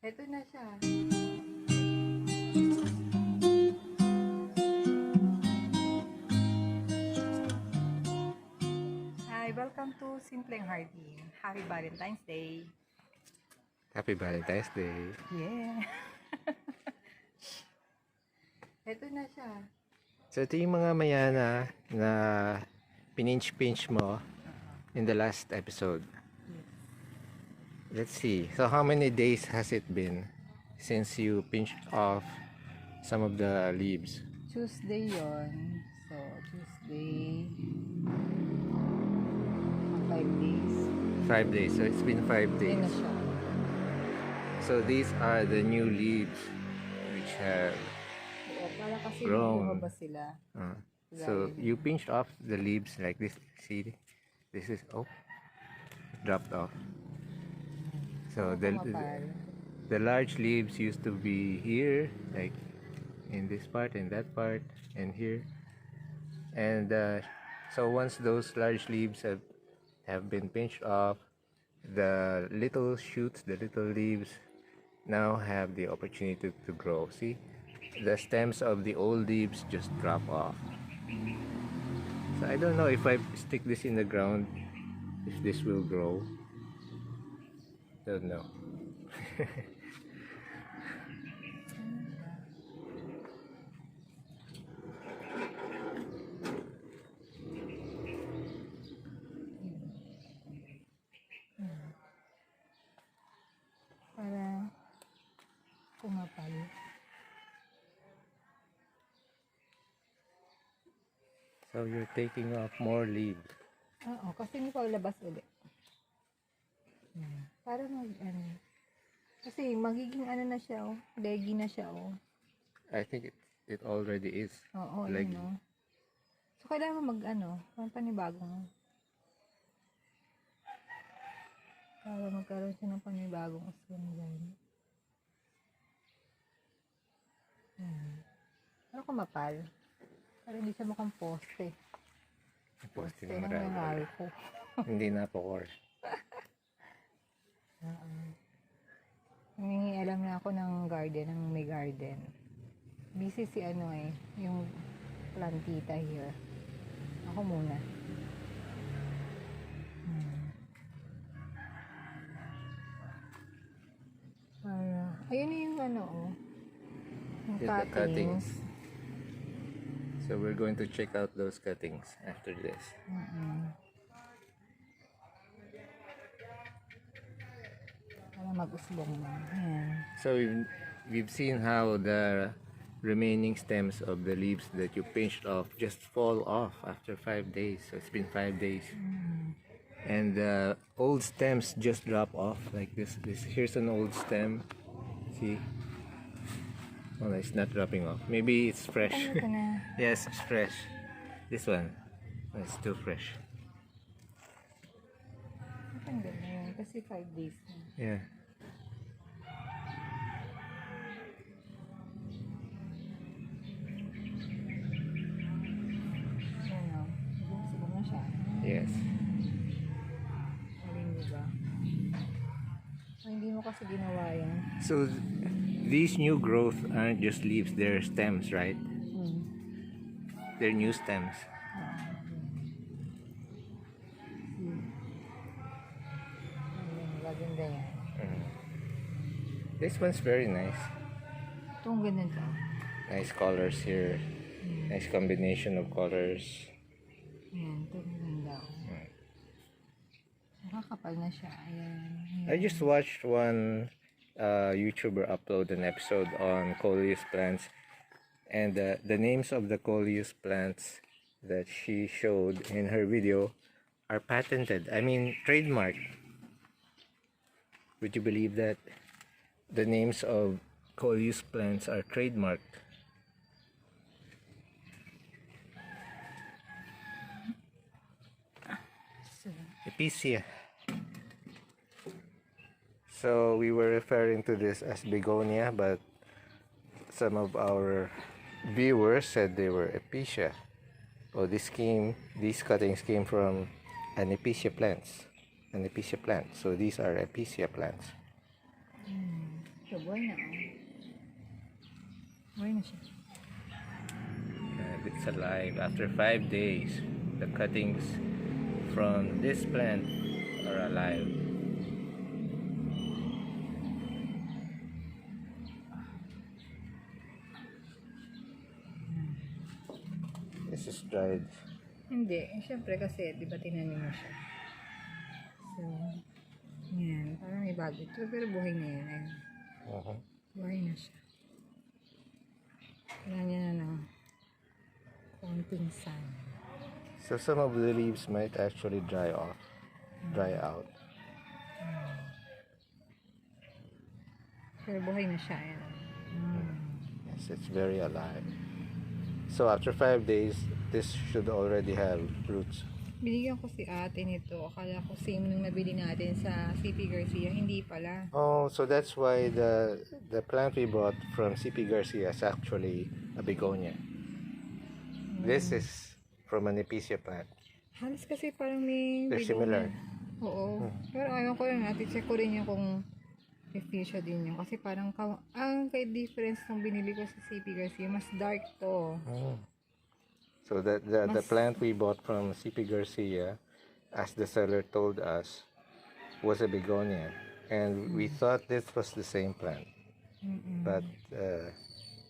Ito na siya. Hi, welcome to Simpleng Hardin. Happy Valentine's Day. Happy Valentine's Day. Yeah. Ito na siya. So ito yung mga mayana na pinch mo in the last episode. Let's see. So how many days has it been since you pinched off some of the leaves? Tuesday yon. So, Tuesday. 5 days. 5 days. So it's been 5 Ito days. na siya. So these are the new leaves which have Para kasi grown. lumabas sila. So you pinched off the leaves like this. See, this is it dropped off. So the large leaves used to be here, like in this part, in that part, and here. And so once those large leaves have been pinched off, the little shoots, the little leaves now have the opportunity to grow. See, the stems of the old leaves just drop off. So I don't know if I stick this in the ground, if this will grow. Don't know. Para kumapal. So you're taking off more leaves. Oo, kasi hindi pa labas ulit. Para kasi magiging na siya, leggy na siya, I think it already is. Oo, leggy. yun, So, kailangan mo panibagong, para magkaroon siya ng panibagong uswan dyan. Pero kumapal. Para hindi siya mukhang poste. Poste Poste na ng marami. nangyari ko. Hindi na po core. Nangingialam na ako ng garden, ng may garden. Busy si yung plantita here. Ako muna. Ayun yung yung Here's the cuttings. So we're going to check out those cuttings after this. Para mag-usbong na. Ayan. So we've seen how the remaining stems of the leaves that you pinched off just fall off after 5 days. So it's been 5 days. And the old stems just drop off like this. Here's an old stem. See? Oh, it's not dropping off. Maybe it's fresh. Ito na. Yes, it's fresh. This one, it's still fresh. Matanggal na yun kasi 5 days na. Yeah. Ayan usbong na siya. Yes. Aling diba? Hindi mo kasi ginawa yan. So these new growth aren't just leaves, they're stems, right? They're new stems. Maganda yan. This one's very nice. Itong ganito. Nice colors here. Nice combination of colors. Ayan, ito maganda. Nakakapal na siya. Ayan. I just watched one YouTuber upload an episode on Coleus plants, and the names of the Coleus plants that she showed in her video are patented. I mean, trademarked. Would you believe that? The names of Coleus plants are trademarked. Epicia. So we were referring to this as begonia, but some of our viewers said they were epicia. Oh, these cuttings came from an epicia plants. So these are epicia plants. So, buhay na. Oh. Buhay na siya. And it's alive. After 5 days, the cuttings from this plant are alive. This is dried. Hindi. Siyempre kasi, di ba tinanim mo siya? So, yan. Parang may bago ito. Pero buhay na yan. Ayun. Buhay na siya. Kailangan niya na ng konting sun. So some of the leaves might actually dry out. Pero buhay na siya. Ayan. Yes, it's very alive. So after 5 days, this should already have roots. Binigyan ko si ate nito. Akala ko same nung nabili natin sa CP Garcia. Hindi pala. Oh, so that's why the plant we bought from CP Garcia is actually a begonia. This is from an epicea plant. Halos kasi parang may... They're similar. Oo. Pero ayaw ko lang natin. Check ko rin yung kung epicea din yun. Kasi parang ang kay difference nung binili ko sa CP Garcia, mas dark to. So the plant we bought from CP Garcia, as the seller told us, was a begonia. And we thought this was the same plant. But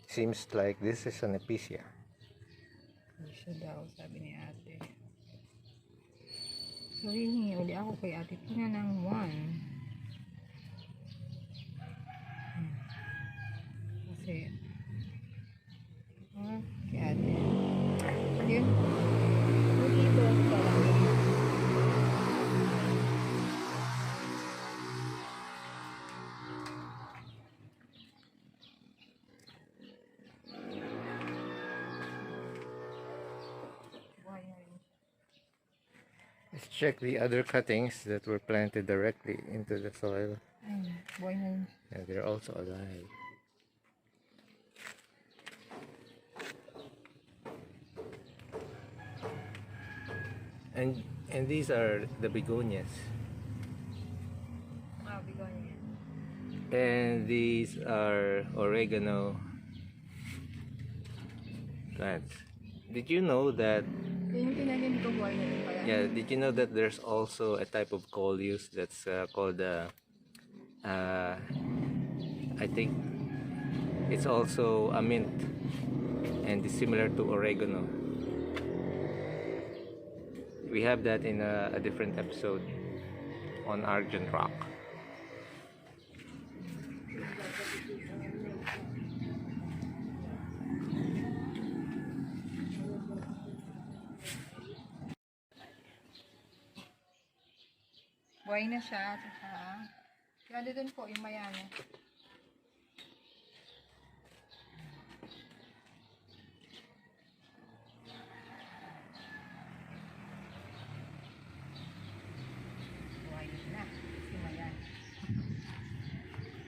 seems like this is an epicea. Siya daw, sabi ni ate. So, hihingi uli ako kay ate. Tina ng 1. Kasi, kay ate. Yun. Dito ka lang. Let's check the other cuttings that were planted directly into the soil. Buhay na yun. Yeah, they're also alive. And these are the begonias. Begonia. And these are oregano plants. Did you know that? Yung tinanim ko buhay na yun pala. Yeah, did you know that there's also a type of Coleus that's called I think it's also a mint and it's similar to oregano. We have that in a different episode on arghentrock. Buhay na siya. Kaya doon po yung Mayana. Buhay na si Mayana.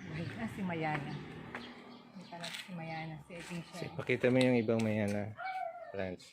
Buhay na si Mayana. Hindi pala si Mayana, si Epicea. Pakita mo yung ibang Mayana plants.